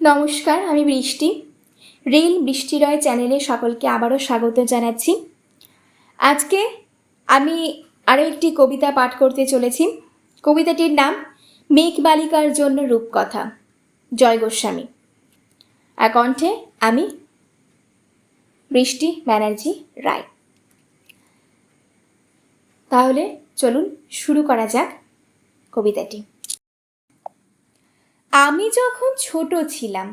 নমস্কার, আমি বৃষ্টি। রিল বৃষ্টি রয় চ্যানেলে সকলকে আবারও স্বাগত জানাচ্ছি। আজকে আমি আরও একটি কবিতা পাঠ করতে চলেছি। কবিতাটির নাম মেঘবালিকার জন্য রূপকথা, জয় গোস্বামী। আর কণ্ঠে আমি বৃষ্টি ব্যানার্জি রায়। তাহলে চলুন শুরু করা যাক কবিতাটি। আমি যখন ছোট ছিলাম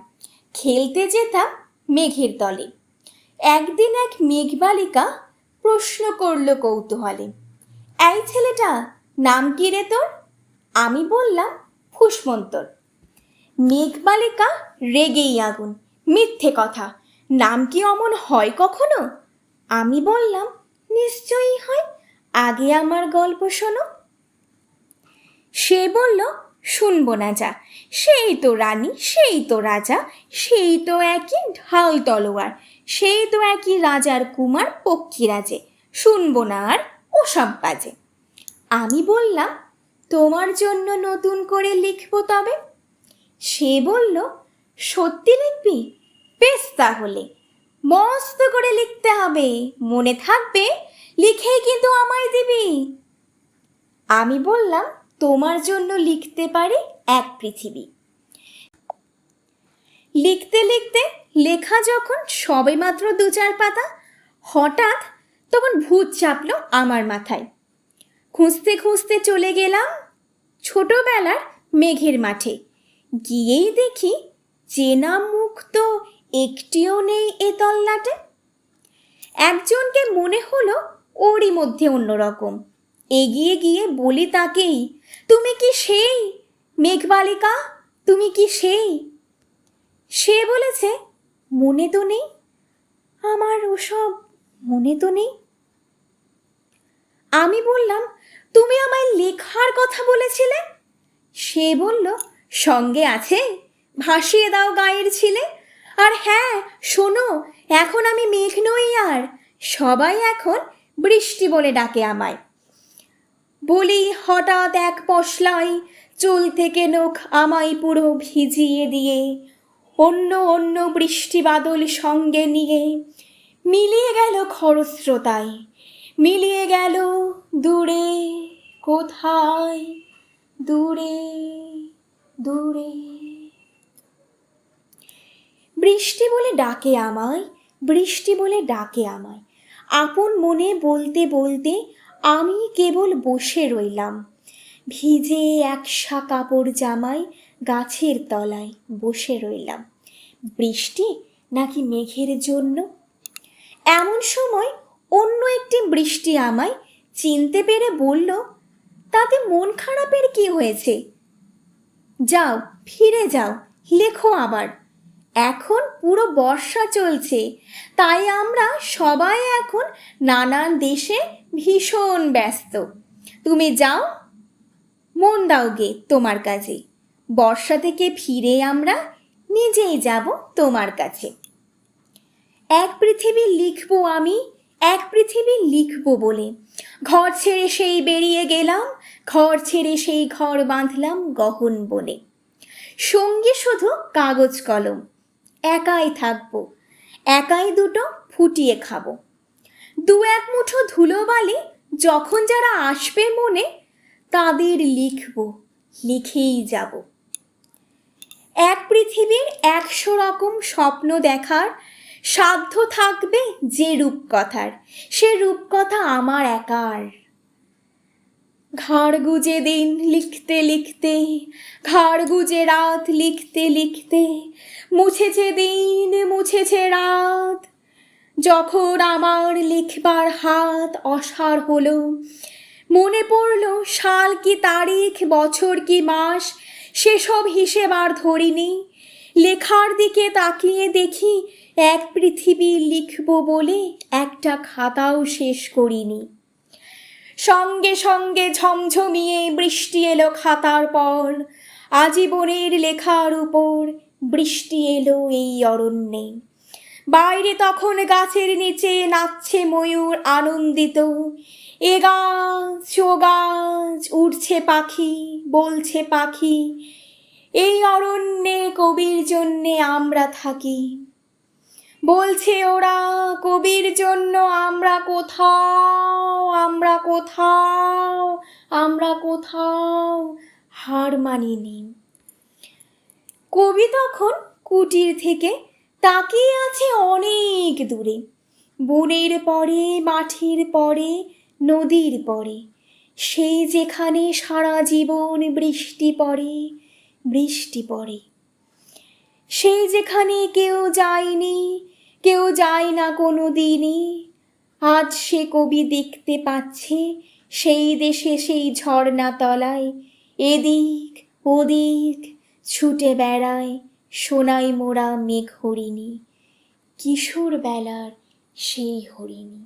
খেলতে যেতাম মেঘের দলে। একদিন এক মেঘবালিকা প্রশ্ন করল কৌতূহলে, এই ছেলেটা নাম কি রে তোর? আমি বললাম ফুসমন্তর। মেঘবালিকা রেগেই আগুন, মিথ্যে কথা, নাম কি অমন হয় কখনো? আমি বললাম নিশ্চয়ই হয়, আগে আমার গল্প শোনো। সে বলল শুনবো না যা, সেই তো রানী, সেই তো রাজা, সেই তো একই ঢাল তলোয়ার, সেই তো একই রাজার কুমার পক্ষীরাজে, শুনবো না আর ওসব বাজে। আমি বললাম তোমার জন্য নতুন করে লিখবো তবে। সে বলল সত্যি লিখবি? বেশ, তাহলে মস্ত করে লিখতে হবে, মনে থাকবে, লিখেই কিন্তু আমায় দিবি। আমি বললাম তোমার জন্য লিখতে পারি এক পৃথিবী। লিখতে লিখতে লেখা যখন সবেমাত্র 2-4 পাতা, হঠাৎ তখন ভূত চাপলো আমার মাথায়। খুঁজতে খুঁজতে চলে গেলাম ছোটবেলার মেঘের মাঠে। গিয়েই দেখি চেনা মুখ তো একটিও নেই এ তল্লাটে। একজনকে মনে হলো ওরই মধ্যে অন্যরকম। এগিয়ে গিয়ে বলি তাকেই, তুমি কি সেই মেঘবালিকা? তুমি কি সেই? সে বলেছে মনে তো নেই, আমার ওসব মনে তো নেই। আমি বললাম তুমি আমায় লেখার কথা বলেছিলে। সে বলল সঙ্গে আছে, ভাসিয়ে দাও গায়ের ছিলে। আর হ্যাঁ শোনো, এখন আমি মেঘ নই আর, সবাই এখন বৃষ্টি বলে ডাকে আমায়। বলি হঠাৎ এক পশলায় চুল থেকে নখ আমায় পুরো ভিজিয়ে দিয়ে অন্য অন্য বৃষ্টি বাদল সঙ্গে নিয়ে মিলিয়ে গেল খরস্রোতায়, মিলিয়ে গেল দূরে কোথায়, দূরে দূরে। বৃষ্টি বলে ডাকে আমায়, বৃষ্টি বলে ডাকে আমায়। আপন মনে বলতে বলতে আমি কেবল বসে রইলাম, ভিজে একসা কাপড় জামায় গাছের তলায় বসে রইলাম। বৃষ্টি নাকি মেঘের জন্য? এমন সময় অন্য একটি বৃষ্টি আমায় চিনতে পেরে বলল, তাতে মন খারাপের কি হয়েছে? যাও ফিরে যাও, লেখো আবার। এখন পুরো বর্ষা চলছে, তাই আমরা সবাই এখন নানান দেশে ভীষণ ব্যস্ত। তুমি যাও, মন দাও গে তোমার কাজে। বর্ষা থেকে ফিরে আমরা নিজেই যাব তোমার কাছে। এক পৃথিবী লিখবো আমি, এক পৃথিবী লিখবো বলে ঘর ছেড়ে সেই বেরিয়ে গেলাম, ঘর ছেড়ে সেই ঘর বাঁধলাম গহন বনে। সঙ্গে শুধু কাগজ কলম, একাই থাকবো, একাই দুটো ফুটিয়ে খাবো। 2-1 মুঠো ধুলোবালি যখন যারা আসবে মনে, তাদের লিখবো, লিখেই যাব। এক পৃথিবীর 100 রকম স্বপ্ন দেখার সাধ্য থাকবে যে রূপকথার, সে রূপকথা আমার একার। ঘাড় গুজে দিন লিখতে লিখতে, ঘাড় গুজে রাত লিখতে লিখতে, মুছেছে দিন মুছেছে রাত। যখন আমার লিখবার হাত অসাড় হলো, মনে পড়ল সাল কি তারিখ, বছর কি মাস, সেসব হিসেব আর ধরিনি। লেখার দিকে তাকিয়ে দেখি এক পৃথিবী লিখব বলে একটা খাতাও শেষ করিনি। সঙ্গে সঙ্গে ঝমঝমিয়ে বৃষ্টি এলো খাতার পর, আজীবনের লেখার উপর বৃষ্টি এলো এই অরণ্যে। বাইরে তখন গাছের নিচে নাচছে ময়ূর আনন্দিত, এ গাছ ও গাছ, উড়ছে পাখি, বলছে পাখি, এই অরণ্যে কবির জন্যে আমরা থাকি। বলছে ওরা কবির জন্য আমরা কোথাও, আমরা কোথাও, আমরা কোথাও হার মানিনি। কবি তখন কুটির থেকে তাকিয়ে আছে অনেক দূরে, বনের পরে, মাঠের পরে, নদীর পরে, সেই যেখানে সারা জীবন বৃষ্টি পড়ে, বৃষ্টি পড়ে। সেই যেখানে কেউ যায়নি, কেউ যায় না কোনো দিনই, আজ সে কবি দেখতে পাচ্ছে সেই দেশে, সেই ঝর্ণা তলায় এদিক ওদিক ছুটে বেড়ায় সোনাই মোড়া মেঘ হরিণী, কিশোর বেলার সেই হরিণী।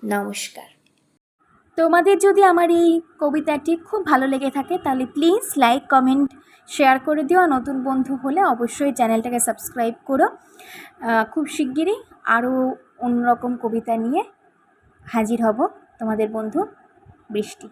নমস্কার। তোমাদের যদি আমার এই কবিতাটি খুব ভালো লেগে থাকে তাহলে প্লিজ লাইক, কমেন্ট, শেয়ার করে দিও। আর নতুন বন্ধু হলে অবশ্যই চ্যানেলটাকে সাবস্ক্রাইব করো। খুব শিগগিরই আরও অন্যরকম কবিতা নিয়ে হাজির হব। তোমাদের বন্ধু বৃষ্টি।